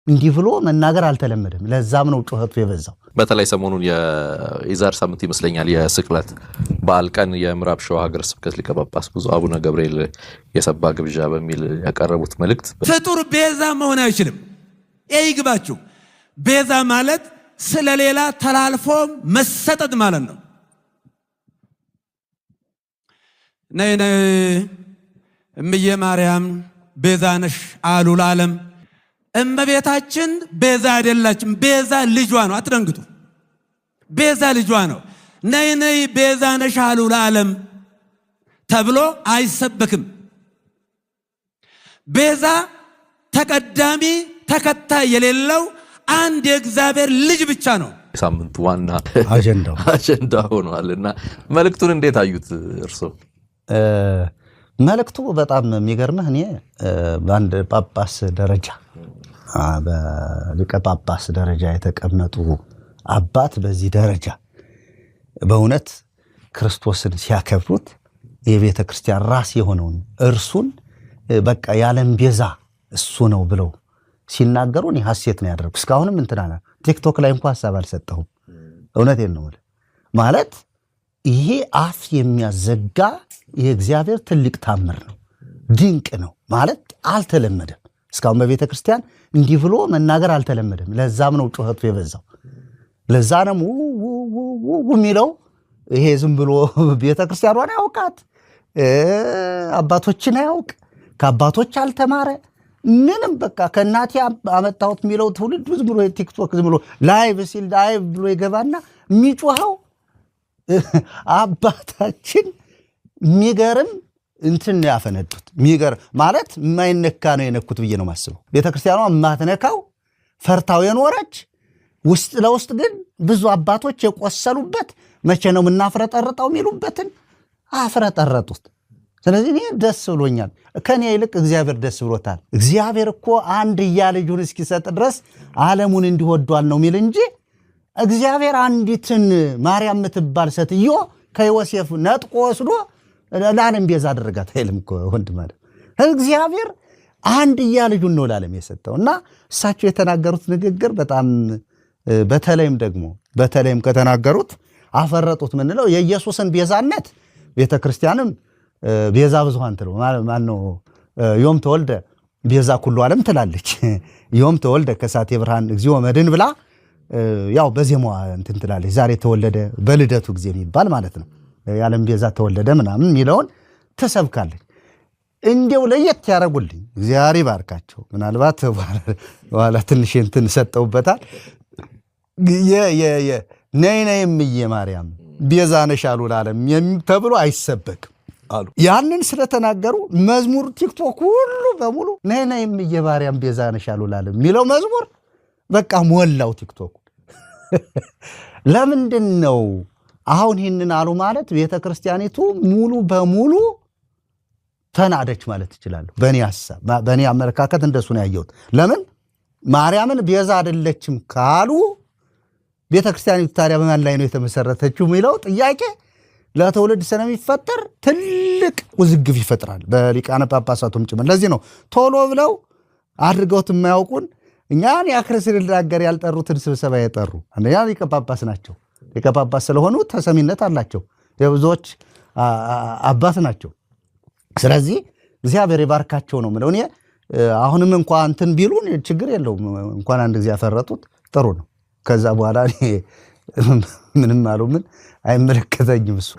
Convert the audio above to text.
እንዲህ ብሎ መናገር አልተለመደም ለዛም ነው ጩኸቱ የበዛው በተለይ ሰሞኑን የኢዛር ሳምንት ይመስለኛል የስቅለት በዓል ቀን የምዕራብ ሸዋ ሀገረ ስብከት ሊቀ ጳጳስ ብፁዕ አቡነ ገብርኤል የሰባ ግብዣ በሚል ያቀረቡት መልእክት ፍጡር ቤዛ መሆን አይችልም ይግባችሁ ቤዛ ማለት ስለሌላ ተላልፎ መሰጠት ማለት ነው ነይ እምዬ ማርያም ቤዛ ነሽ አሉ ለዓለም እመቤታችን ቤዛ አይደላችም ቤዛ ልጇ ነው አትደንግጡ ቤዛ ልጇ ነው ነይ ቤዛ ነሽ አሉ ለዓለም ተብሎ አይሰበክም ቤዛ ተቀዳሚ ተከታይ የሌለው አንድ የእግዚአብሔር ልጅ ብቻ ነው ሳምንቱ ዋና አጀንዳ ሆኗልና መልእክቱን እንዴት አዩት እርሶ መልእክቱ በጣም የሚገርምህ እኔ በአንድ ጳጳስ ደረጃ በሊቀ ጳጳስ ደረጃ የተቀመጡ አባት በዚህ ደረጃ በእውነት ክርስቶስን ሲያከብሩት የቤተ ክርስቲያን ራስ የሆነውን እርሱን በቃ ያለም ቤዛ እሱ ነው ብለው ሲናገሩ እኔ ሐሴት ነው ያደረኩት እስካሁንም እንትናና ቲክቶክ ላይ እንኳን ሐሳብ አልሰጠሁም እውነቴን ነው ማለት ይሄ አፍ የሚያዘጋ የእግዚአብሔር ትልቅ ታምር ነው ድንቅ ነው ማለት አልተለመደም እስካሁን በቤተ ክርስቲያን እንዲህ ብሎ መናገር አልተለመደም ለዛም ነው ጩኸቱ የበዛው ለዛ ነው የሚለው ይሄ ዝም ብሎ ቤተ ክርስቲያኗን ያውቃት አባቶችን ያውቅ ከአባቶች አልተማረ ምንም በቃ ከናቲ አመጣሁት የሚለው ትውልድ ዝም ብሎ ቲክቶክ ዝም ብሎ ላይቭ ሲል ላይቭ ብሎ ይገባና የሚጮኸው አባታችን የሚገርም እንትን ያፈነዱት የሚገርም ማለት የማይነካ ነው የነኩት ብዬ ነው ማስበው ቤተክርስቲያኗ ማትነካው ፈርታው የኖረች ውስጥ ለውስጥ ግን ብዙ አባቶች የቆሰሉበት መቼ ነው ምናፍረጠርጠው የሚሉበትን አፍረጠረጡት ስለዚህ እኔ ደስ ብሎኛል ከኔ ይልቅ እግዚአብሔር ደስ ብሎታል እግዚአብሔር እኮ አንድ ያልጁን እስኪሰጥ ድረስ ዓለሙን እንዲወዷል ነው የሚል እንጂ እግዚአብሔር አንዲትን ማርያም ምትባል ሴትዮ ከዮሴፍ ነጥቆ ወስዶ ለዓለም ቤዛ አደረጋት አይልም እኮ ወንድ ማለት እግዚአብሔር አንድ ያልጁን ነው ለዓለም የሰጠውና እሳቸው የተናገሩት ንግግር በጣም በተለይም ከተናገሩት አፈረጡት ምንለው የኢየሱስን ቤዛነት ቤተክርስቲያንም ቤዛ ብዙሃን ትለው ማን ነው ዮም ተወልደ ቤዛ ኩሉ ዓለም ትላለች ዮም ተወልደ ከሳቴ ብርሃን እግዚኦ መድን ብላ ያው በዜማዋ እንትን ትላለች ዛሬ ተወለደ በልደቱ ጊዜ የሚባል ማለት ነው የዓለም ቤዛ ተወለደ ምናምን የሚለውን ተሰብካለች እንዴው ለየት ያረጉልኝ እግዚአብሔር ይባርካቸው ምናልባት በኋላ ትንሽ እንትን ሰጠውበታል ነይም ማርያም ቤዛ ነሽ አሉ ለዓለም ተብሎ አይሰበክም አሉ ያንን ስለተናገሩ መዝሙር ቲክቶክ ሁሉ በሙሉ ነይም ማርያም ቤዛ ነሽ አሉ ለዓለም የሚለው መዝሙር በቃ ሞላው ቲክቶክ ለምንድን ነው አሁን ይሄንን አሉ ማለት ቤተክርስቲያኒቱ ሙሉ በሙሉ ተናደች ማለት ይችላል በእኔ ሐሳብ በእኔ አመለካከት እንደሱ ነው ያየሁት ለምን ማርያምን ቤዛ አይደለችም ካሉ ቤተክርስቲያኒቱ ታዲያ በማን ላይ ነው የተመሰረተችው የሚለው ጥያቄ ለተውልድ ስለሚፈጠር ትልቅ ውዝግብ ይፈጥራል በሊቃነ ጳጳሳቱም ጭምር ለዚህ ነው ቶሎ ብለው አድርገውት የማያውቁን እኛን ያክርስል ዳገር ያልጠሩትን ስብሰባ የጠሩ አንደኛ ሊቀ ጳጳስ ናቸው ሊቀ ጳጳስ ስለሆኑ ተሰሚነት አላቸው የብዙዎች አባት ናቸው ስለዚህ እግዚአብሔር ይባርካቸው ነው ማለት ነው አሁንም እንኳን እንትን ቢሉን ችግር የለውም እንኳን አንድ ጊዜ ያፈረጡት ጥሩ ነው ከዛ በኋላ ምንም አይመለከተኝም እሱ